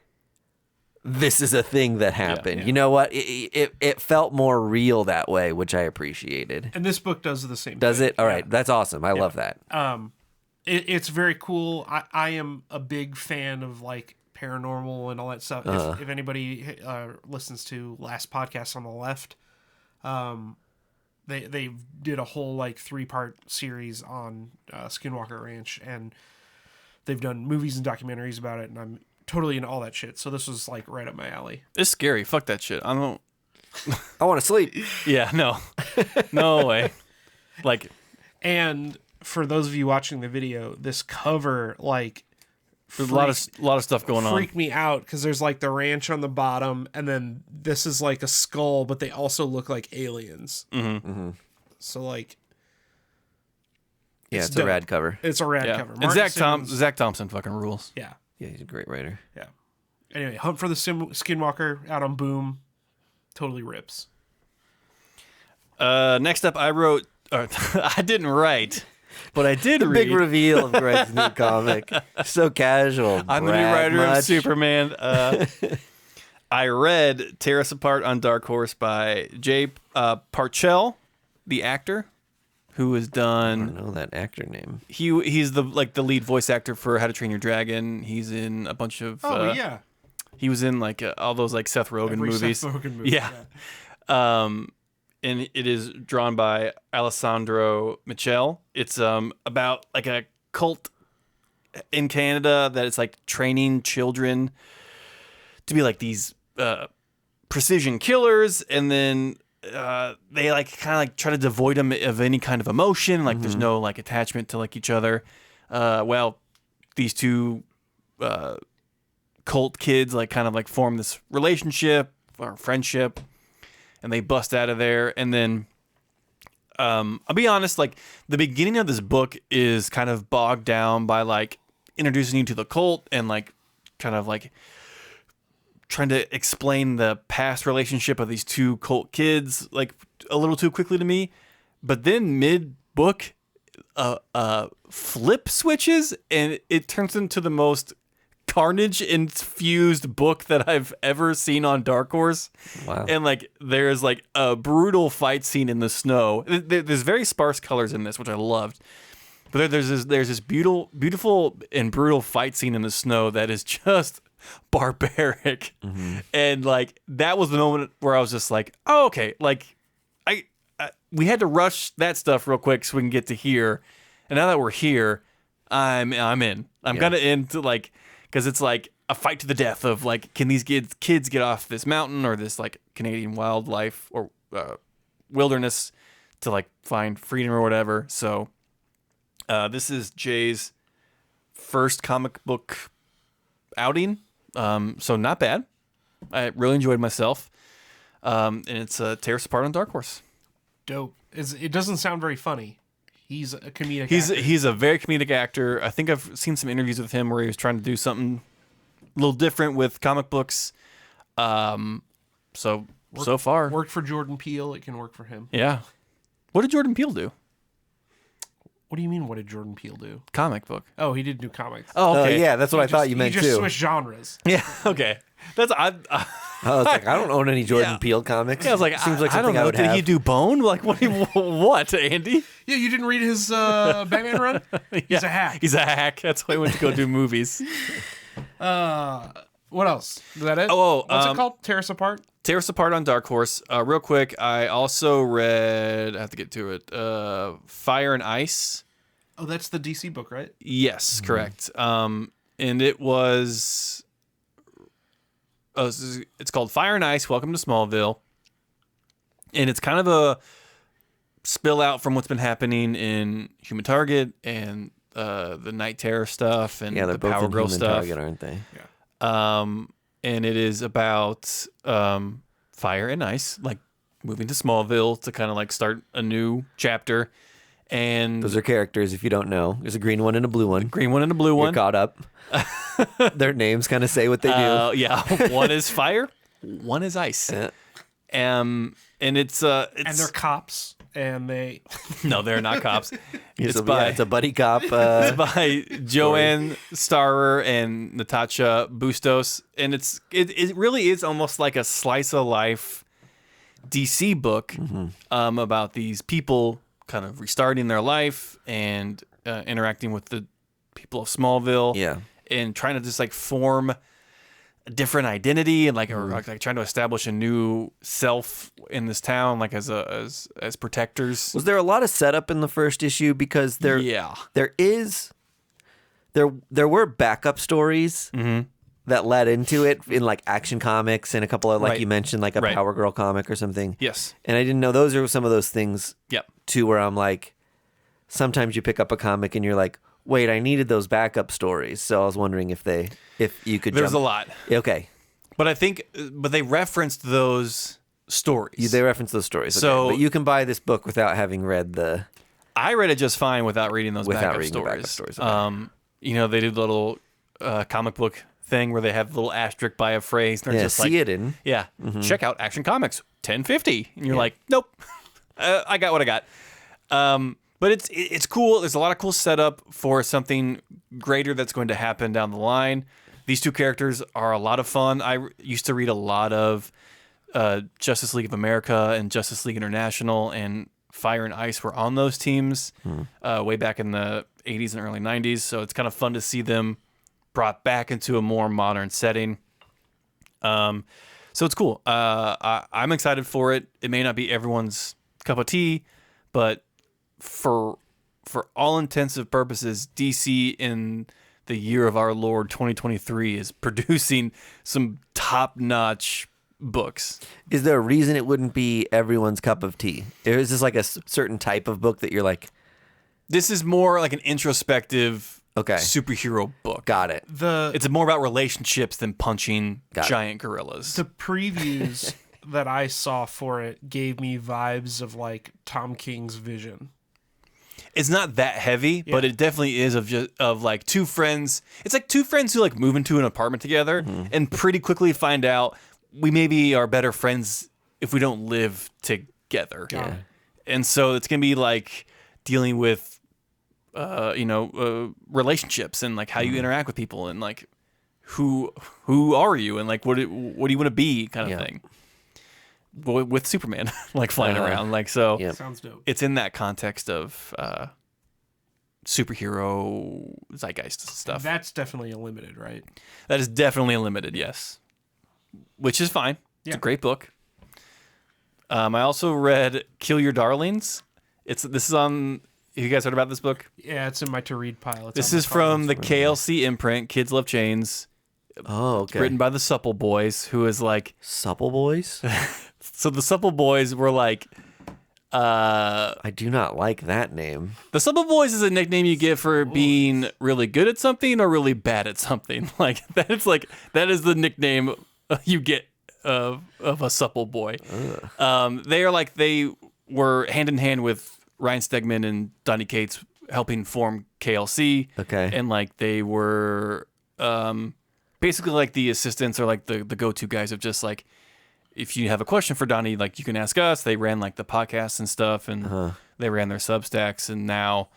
this is a thing that happened. yeah. You know what? It felt more real that way, which I appreciated. And this book does the same Does thing. it? All right. That's awesome. I love that. It's very cool. I am a big fan of like paranormal and all that stuff. If anybody listens to last podcast on the left, they did a whole like 3-part series on Skinwalker Ranch, and they've done movies and documentaries about it, and I'm totally into all that shit. So this was like right up my alley. It's scary. Fuck that shit. I don't. I want to sleep. Yeah, no. No way. Like, And for those of you watching the video, this cover like there's a lot of stuff going on. freaked me out because there's like the ranch on the bottom, and then this is like a skull, but they also look like aliens. So like, Yeah, It's it's a dope. rad cover. it's a rad Yeah. cover. And Martin Zach Simmons- Thompson fucking rules. Yeah, Yeah, he's a great writer. yeah. Anyway, Hunt for the Skinwalker out on Boom, totally rips. Next up, I wrote. I didn't write, but I did read. Big reveal of Greg's new comic. So casual. I'm the new Brag writer of much. Superman. I read Tear Us Apart on Dark Horse by Jay Parchell, the actor, who has I done. don't know that actor name. He's the lead voice actor for How to Train Your Dragon. He's in a bunch of. Yeah, He was in like all those like Seth Rogen every movies. Seth Rogen movie. Yeah. And it is drawn by Alessandro Michel. It's about like a cult in Canada that it's like training children to be like these precision killers, and then they like kind of like try to devoid them of any kind of emotion. Like there's no like attachment to like each other. Well, these two cult kids like kind of like form this relationship or friendship, and they bust out of there. And then I'll be honest, like the beginning of this book is kind of bogged down by like introducing you to the cult and like kind of like trying to explain the past relationship of these two cult kids like a little too quickly to me. But then mid book flip switches and it turns into the most carnage infused book that I've ever seen on Dark Horse. Wow. And like there's like a brutal fight scene in the snow. There's very sparse colors in this, which I loved. But there's this beautiful and brutal fight scene in the snow that is just barbaric. And like that was the moment where I was just like, oh, okay, like I we had to rush that stuff real quick so we can get to here. And now that we're here, I'm in. I'm Yeah. kind of into like, because it's like a fight to the death of like, can these kids get off this mountain or this like Canadian wildlife or wilderness to like find freedom or whatever. So this is Jay's first comic book outing. So not bad. I really enjoyed myself. And it's Tear Us Apart on Dark Horse. Dope. It doesn't sound very funny. He's a comedic actor. He's a very comedic actor. I think I've seen some interviews with him where he was trying to do something a little different with comic books. So far, Worked for Jordan Peele. It can work for him. yeah. What did Jordan Peele do? What do you mean? What did Jordan Peele do? Comic book. Oh, he did do comics. Oh, Oh, okay. yeah, that's what I thought you meant He just too. switched genres. Yeah. Okay. That's I I was like, I don't own any Jordan Yeah. Peele comics. was like, seems like I don't something I know. would Did have. he do Bone? Like what? What, Andy? Yeah, you didn't read his Batman run? He's a hack. He's a hack. That's why he went to go do movies. What else? Is that it? Oh, What's it called? Tear Us Apart? Tear Us Apart on Dark Horse. Real quick, I also read, I have to get to it, Fire and Ice. Oh, that's the DC book, right? Yes, correct. And it was, it's called Fire and Ice, Welcome to Smallville. And it's kind of a spill out from what's been happening in Human Target and the Night Terror stuff and Yeah, they're the both Power in Girl Human stuff. Target, aren't they? And it is about fire and ice, like moving to Smallville to kind of like start a new chapter. And Those are characters, if you don't know. There's a green one and a blue one. green one and a blue You're one. caught up. Their names kind of say what they do. Yeah, one is fire, one is ice. Yeah. And it's And they're cops, and they... no, they're not cops. It's It's a buddy cop. by Joanne Starrer and Natasha Bustos, and it really is almost like a slice of life DC book about these people kind of restarting their life and interacting with the people of Smallville, Yeah. and trying to just like form a different identity and like, or like trying to establish a new self in this town, like as protectors. Was there a lot of setup in the first issue? Because there were backup stories that led into it in like Action Comics and a couple of, like Right. you mentioned, like a Right. Power Girl comic or something. Yes. And I didn't know those are some of those things Yep. too, where I'm like, sometimes you pick up a comic and you're like, wait, I needed those backup stories. So I was wondering if you could. There's jump. a lot. Okay. But they referenced those stories. They reference those stories. Okay. So- but you can buy this book without having read the. I read it just fine without reading those Without backup reading the stories. backup stories, okay. They did the little comic book thing where they have the little asterisk by a phrase. And they're Yeah, just see like, it in. yeah, check out Action Comics 1050, and you're like, nope, I got what I got. But it's cool. There's a lot of cool setup for something greater that's going to happen down the line. These two characters are a lot of fun. I used to read a lot of Justice League of America and Justice League International, and Fire and Ice were on those teams way back in the 80s and early 90s. So it's kind of fun to see them brought back into a more modern setting. So it's cool. I'm excited for it. It may not be everyone's cup of tea, but for all intensive purposes, DC in the year of our Lord 2023 is producing some top-notch books. Is there a reason it wouldn't be everyone's cup of tea? Or is this like a certain type of book that you're like, This is more like an introspective Okay. superhero book. got it? It's more about relationships than punching Got it. giant gorillas. The previews that I saw for it gave me vibes of like Tom King's Vision. It's not that heavy, but it definitely is of like two friends. It's like two friends who like move into an apartment together and pretty quickly find out we maybe are better friends if we don't live together. Yeah. And so it's gonna be like dealing with relationships and like how you interact with people and like who are you and like what do you want to be kind of Yeah. thing. With Superman like flying around, like so. Yeah. Sounds dope. It's in that context of superhero zeitgeist stuff. That's definitely a limited, right? That is definitely limited, yes. Which is fine. It's Yeah. a great book. I also read Kill Your Darlings. This is on. You guys heard about this book? Yeah, it's in my to read pile. It's This on my is from the pile. KLC imprint, Kids Love Chains, Oh, okay. written by the Supple Boys, who is like. Supple Boys? So the Supple Boys were like. I do not like that name. The Supple Boys is a nickname you get for being really good at something or really bad at something. Like that is the nickname you get of a Supple Boy. They were hand in hand with Ryan Stegman and Donny Cates helping form KLC. Okay. And like they were basically like the assistants or like the go-to guys of just like, if you have a question for Donnie, like you can ask us. They ran like the podcasts and stuff, and they ran their Substacks, and now,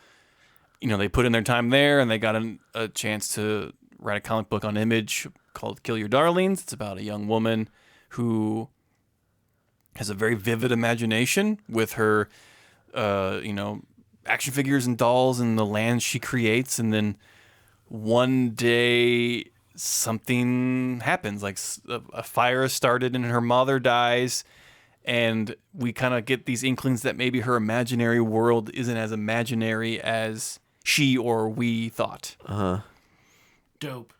they put in their time there, and they got a chance to write a comic book on Image called Kill Your Darlings. It's about a young woman who has a very vivid imagination with her, action figures and dolls and the lands she creates, and then one day something happens, like a fire is started and her mother dies, and we kind of get these inklings that maybe her imaginary world isn't as imaginary as she or we thought. Dope.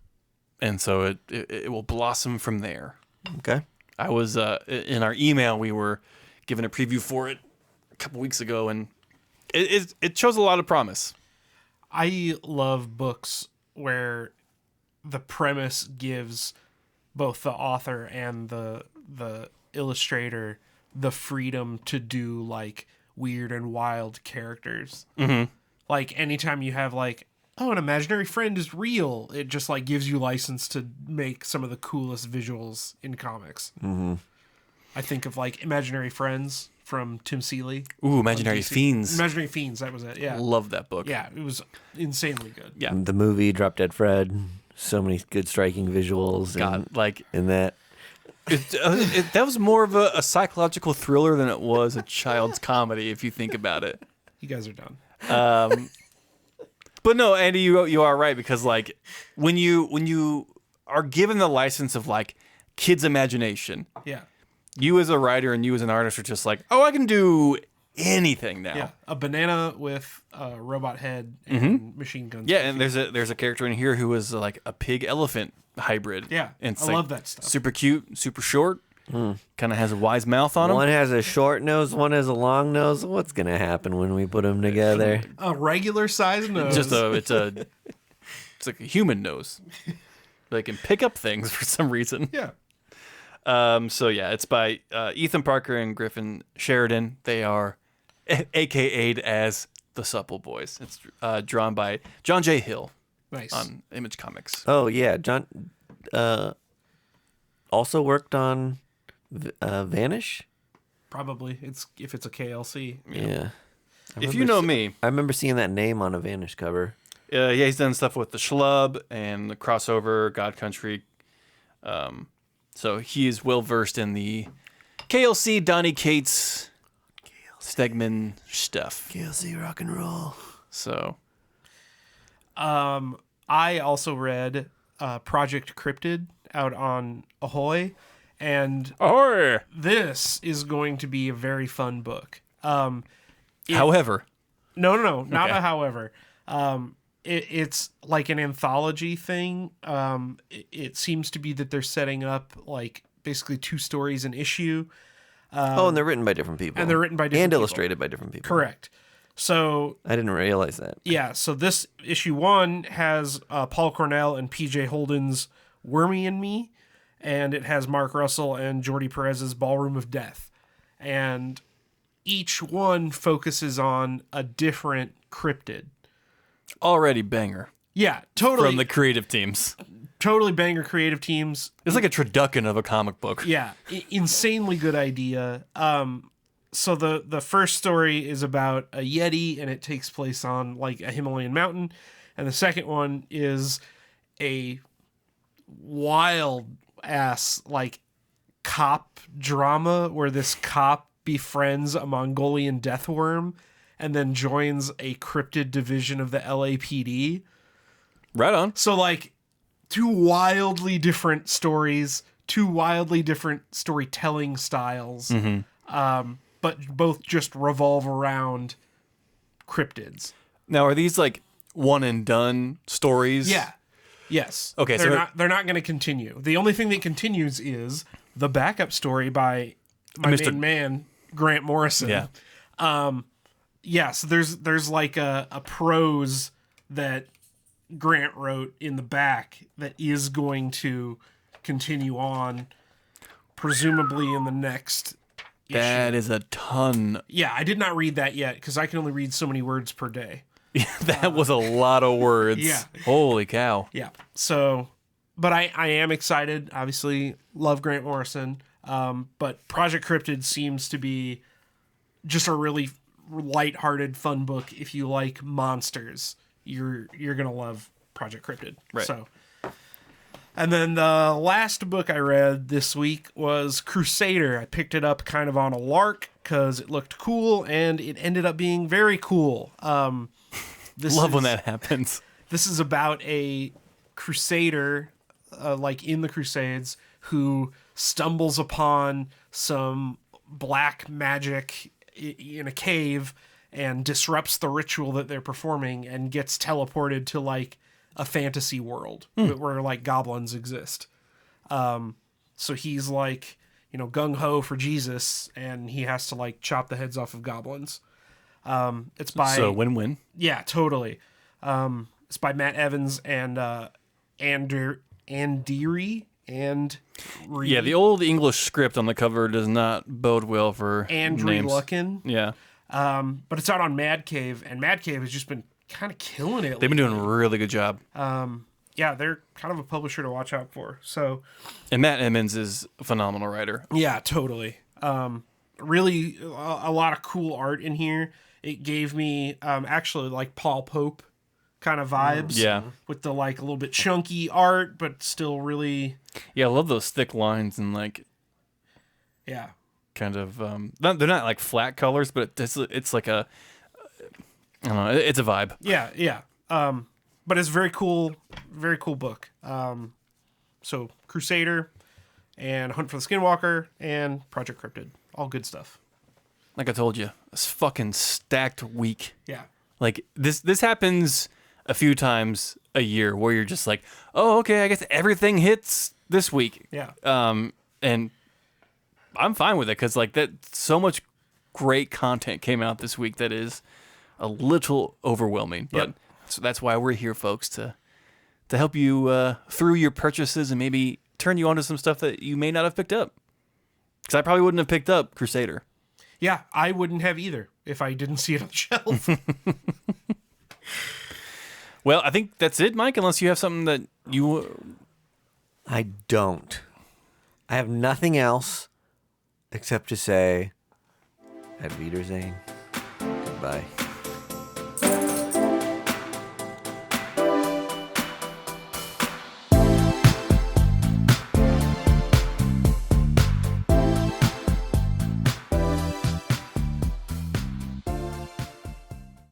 And so it will blossom from there. Okay. I was in our email, we were given a preview for it a couple weeks ago, and it shows a lot of promise. I love books where the premise gives both the author and the illustrator the freedom to do like weird and wild characters. Mm-hmm. Like anytime you have like, oh, an imaginary friend is real, it just like gives you license to make some of the coolest visuals in comics. Mm-hmm. I think of like Imaginary Friends from Tim Seeley. Ooh, Imaginary Fiends. Imaginary Fiends, that was it. Yeah. Love that book. Yeah, it was insanely good. Yeah. The movie Drop Dead Fred. So many good striking visuals. God, like in that. That was more of a psychological thriller than it was a child's comedy, if you think about it. You guys are done. But no, Andy, you are right, because like when you are given the license of like kids' imagination, Yeah. you as a writer and you as an artist are just like, oh, I can do anything now. Yeah. A banana with a robot head and machine guns. Yeah, and there's a character in here who was like a pig elephant hybrid. Yeah, and I love that stuff. Super cute, super short. Kind of has a wise mouth on him. One has a short nose, one has a long nose. What's gonna happen when we put them together? A regular size nose. It's like a human nose. They can pick up things for some reason. Yeah. So yeah, it's by Ethan Parker and Griffin Sheridan. They are AKA'd as the Supple Boys. It's drawn by John J. Hill Nice. on Image Comics. Oh yeah, John also worked on Vanish. Probably. If it's a KLC. Yeah. If you know me, I remember seeing that name on a Vanish cover. yeah, he's done stuff with the Schlub and the Crossover, God Country. So he is well versed in the KLC, Donny Cates, Stegman stuff. KLC rock and roll. So I also read Project Cryptid out on Ahoy, and this is going to be a very fun book. However, No, not Okay. a however. It's like an anthology thing. It seems to be that they're setting up like basically 2 stories an issue. And they're written by different people. And they're written by different and people. illustrated by different people. Correct. So I didn't realize that. yeah, so this issue 1 has Paul Cornell and PJ Holden's Wormy and Me, and it has Mark Russell and Jordi Perez's Ballroom of Death. And each one focuses on a different cryptid. already banger Yeah, totally. from the creative teams. Totally banger creative teams. It's like a turducken of a comic book. Yeah, insanely good idea. So the first story is about a Yeti, and it takes place on like a Himalayan mountain, and the second one is a wild ass like cop drama where this cop befriends a Mongolian death worm and then joins a cryptid division of the LAPD. Right on. So like 2 wildly different stories, 2 wildly different storytelling styles, but both just revolve around cryptids. Now, are these like one and done stories? Yeah. Yes. Okay, They're so they're not going to continue. The only thing that continues is the backup story by my Mr. main man, Grant Morrison. Yeah. Yes, there's like a prose that Grant wrote in the back that is going to continue on, presumably in the next issue. That is a ton. Yeah, I did not read that yet because I can only read so many words per day. That was a lot of words. Yeah. Holy cow. Yeah. So, but I am excited. Obviously, love Grant Morrison. But Project Cryptid seems to be just a really lighthearted, fun book. If you like monsters, you're gonna love Project Cryptid. Right. So, and then the last book I read this week was Crusader. I picked it up kind of on a lark because it looked cool, and it ended up being very cool. Love when that happens. This is about a crusader like in the Crusades, who stumbles upon some black magic in a cave and disrupts the ritual that they're performing and gets teleported to like a fantasy world where like goblins exist. So he's like, gung-ho for Jesus, and he has to like chop the heads off of goblins. It's by... So win-win. Yeah, totally. It's by Matt Evans and Andiri. Yeah, the old English script on the cover does not bode well for Andrew names. Luckin. Yeah. But it's out on Mad Cave, and Mad Cave has just been kind of killing it. They've been doing a really good job. Yeah, they're kind of a publisher to watch out for. So, And Matt Emmons is a phenomenal writer. yeah, totally. Really, a lot of cool art in here. It gave me actually like Paul Pope kind of vibes. Yeah. With the like a little bit chunky art, but still really, Yeah, I love those thick lines and like yeah. kind of they're not like flat colors, but it's like a I don't know, it's a vibe. Yeah. But it's very cool book. So Crusader and Hunt for the Skinwalker and Project Cryptid. All good stuff. Like I told you, it's fucking stacked week. Yeah. Like this happens a few times a year where you're just like, oh, okay, I guess everything hits this week. Yeah. And I'm fine with it because like that, so much great content came out this week that is a little overwhelming. But Yep. so that's why we're here, folks, to help you through your purchases and maybe turn you onto some stuff that you may not have picked up. Because I probably wouldn't have picked up Crusader. Yeah, I wouldn't have either if I didn't see it on the shelf. Well, I think that's it, Mike, unless you have something that you... I don't. I have nothing else except to say, Ad Wiedersehen. Goodbye.